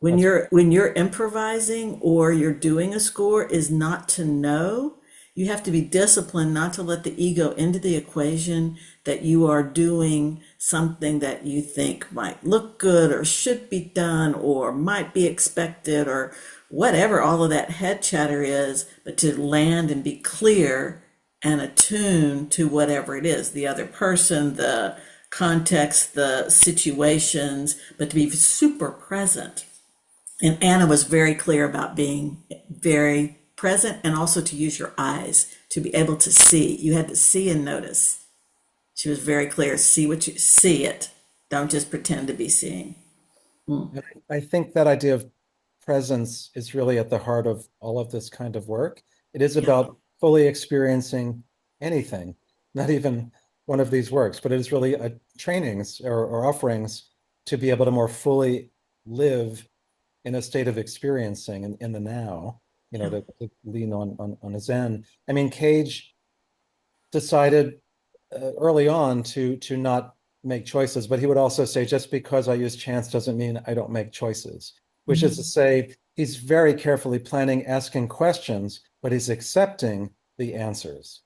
When That's you're improvising or you're doing a score is not to know. You have to be disciplined not to let the ego into the equation that you are doing something that you think might look good or should be done or might be expected or whatever all of that head chatter is, but to land and be clear and attuned to whatever it is, the other person, the context, the situations, but to be super present. And Anna was very clear about being very present and also to use your eyes to be able to see. You had to see and notice. She was very clear. See what you see it. Don't just pretend to be seeing. Mm. And I think that idea of presence is really at the heart of all of this kind of work. It is Yeah. about fully experiencing anything, not even one of these works, but it is really a trainings or offerings to be able to more fully live in a state of experiencing in the now, Yeah. to lean on a Zen. I mean, Cage decided early on to not make choices, but he would also say, just because I use chance doesn't mean I don't make choices, which is to Mhm. say, he's very carefully planning, asking questions, but he's accepting the answers.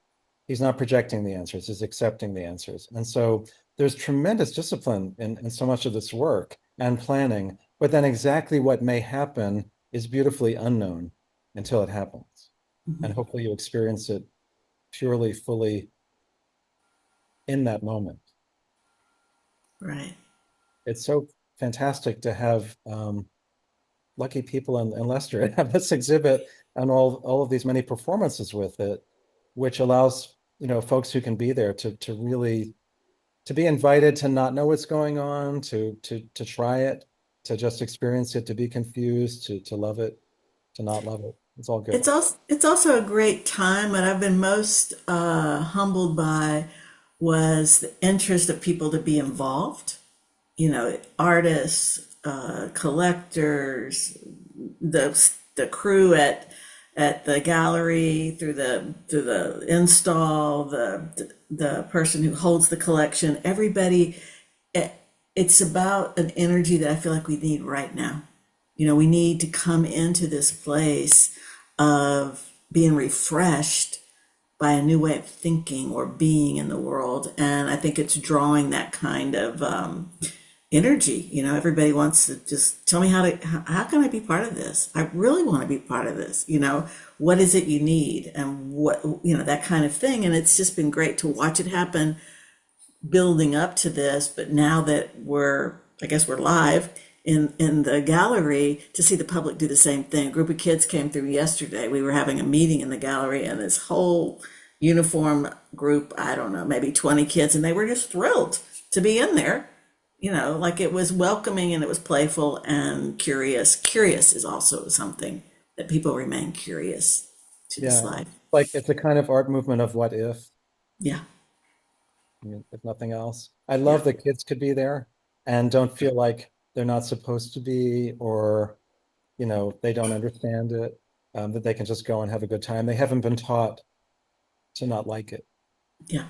He's not projecting the answers, he's accepting the answers. And so there's tremendous discipline in so much of this work and planning, but then exactly what may happen is beautifully unknown until it happens. And Mhm. hopefully you experience it purely, fully in that moment. Right. It's so fantastic to have lucky people in Leicester and have this exhibit and all of these many performances with it, which allows folks who can be there to really to be invited to not know what's going on, to try it, to just experience it, to be confused, to love it, to not love it. It's all good. It's also a great time. What I've been most humbled by was the interest of people to be involved. Artists, collectors, the crew at the gallery, through the install, the person who holds the collection, everybody. It's about an energy that I feel like we need right now. We need to come into this place of being refreshed by a new way of thinking or being in the world. And I think it's drawing that kind of energy. Everybody wants to just tell me how can I be part of this? I really want to be part of this. What is it you need and that kind of thing. And it's just been great to watch it happen building up to this. But now that I guess we're live in the gallery, to see the public do the same thing. A group of kids came through yesterday. We were having a meeting in the gallery and this whole uniform group, I don't know, maybe 20 kids, and they were just thrilled to be in there. Like it was welcoming and it was playful and curious. Curious is also something that people remain curious to this Yeah. life. Like it's a kind of art movement of what if, Yeah, I mean, if nothing else. I yeah, love that kids could be there and don't feel like they're not supposed to be, or, they don't understand it, that they can just go and have a good time. They haven't been taught to not like it yeah,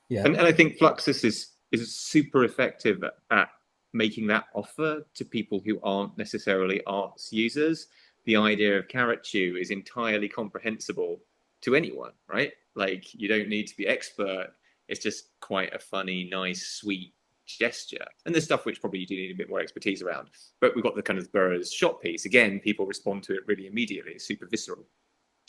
yet. And I think Fluxus is super effective at making that offer to people who aren't necessarily arts users. The idea of carrot chew is entirely comprehensible to anyone, right? Like you don't need to be expert. It's just quite a funny, nice, sweet gesture. And there's stuff which probably you do need a bit more expertise around. But we've got the kind of Burroughs shot piece. Again, people respond to it really immediately. It's super visceral.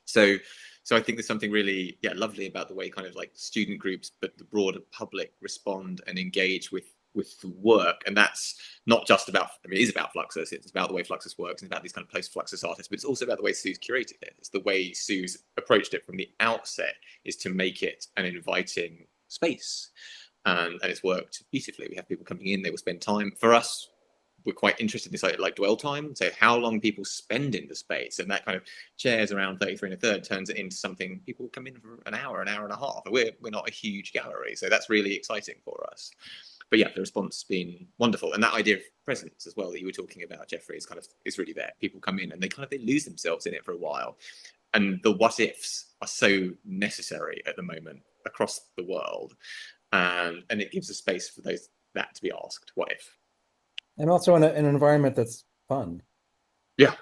So so I think there's something really lovely about the way kind of like student groups, but the broader public respond and engage with the work. And that's not just about, I mean, it is about Fluxus. It's about the way Fluxus works and about these kind of post-Fluxus artists, but it's also about the way Sue's curated it. It's the way Sue's approached it from the outset is to make it an inviting space. And it's worked beautifully. We have people coming in, they will spend time. For us, we're quite interested in this like dwell time, so how long people spend in the space, and that kind of chairs around 33 and a third turns it into something people come in for an hour and a half. We're not a huge gallery, so that's really exciting for us. But yeah, the response has been wonderful, and that idea of presence as well that you were talking about, Jeffrey, is really there. People come in and they lose themselves in it for a while, and the what ifs are so necessary at the moment across the world, and it gives a space for that to be asked. What if? And also in an environment that's fun, Yeah.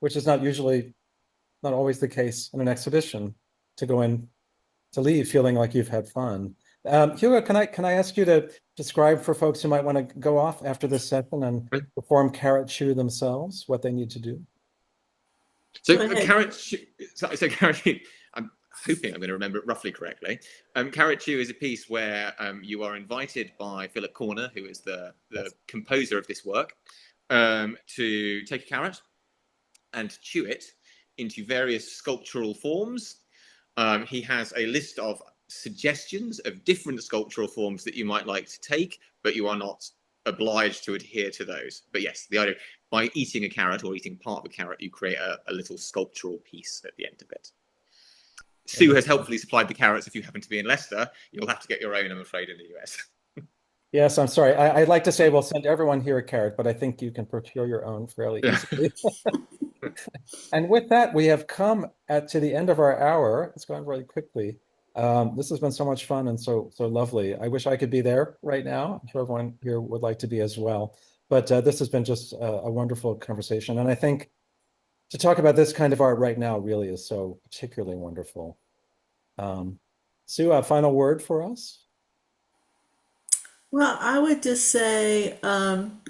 which is not always the case in an exhibition, to go in, to leave feeling like you've had fun. Hugo, can I ask you to describe for folks who might want to go off after this session and perform carrot chew themselves, what they need to do? So go ahead. carrot carrot chew, I'm hoping I'm going to remember it roughly correctly. Carrot chew is a piece where you are invited by Philip Corner, who is the composer of this work, to take a carrot and chew it into various sculptural forms. He has a list of suggestions of different sculptural forms that you might like to take, but you are not obliged to adhere to those. But yes, the idea, by eating a carrot or eating part of a carrot, you create a little sculptural piece at the end of it. Sue has helpfully supplied the carrots. If you happen to be in Leicester, you'll have to get your own, I'm afraid, in the US. Yes, I'm sorry. I'd like to say we'll send everyone here a carrot, but I think you can procure your own fairly Yeah. easily. And with that, we have come to the end of our hour. It's going really quickly. This has been so much fun and so lovely. I wish I could be there right now. I'm sure everyone here would like to be as well. But this has been just a wonderful conversation. And I think to talk about this kind of art right now really is so particularly wonderful. Um, Sue, a final word for us? Well, I would just say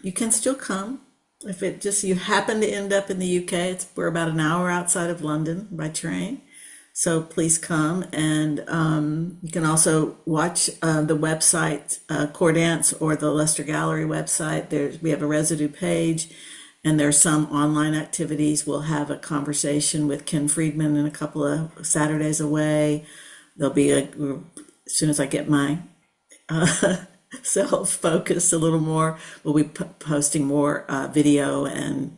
you can still come. If it just you happen to end up in the UK, we're about an hour outside of London by train. So please come. And you can also watch the website, Core Dance or the Leicester Gallery website. We have a residue page and there's some online activities. We'll have a conversation with Ken Friedman in a couple of Saturdays away. There'll be as soon as I get my self-focused a little more. We'll be posting more video and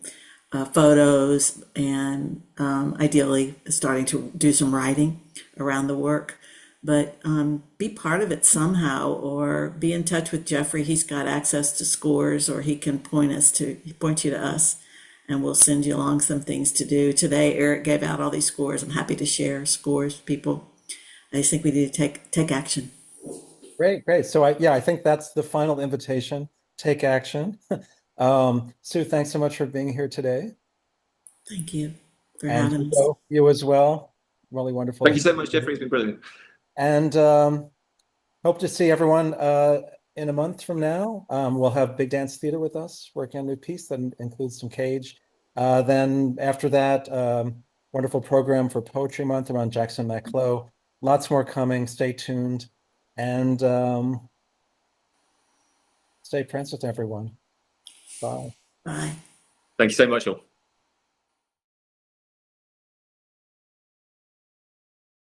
photos and ideally starting to do some writing around the work. But be part of it somehow or be in touch with Jeffrey. He's got access to scores or he can point you to us and we'll send you along some things to do. Today, Eric gave out all these scores. I'm happy to share scores with people. I just think we need to take action. Great, great. So I think that's the final invitation. Take action. Sue, thanks so much for being here today. Thank you for And having us. Hugo, you as well. Really wonderful Thank to you see so much, Jeffrey. you. It's been brilliant. And hope to see everyone in a month from now. We'll have Big Dance Theater with us, working on a new piece that includes some cage. Then after that, wonderful program for Poetry Month around Jackson Maclow. Lots more coming. Stay tuned. And stay Francis, everyone. Bye. Bye. Thank you so much, all.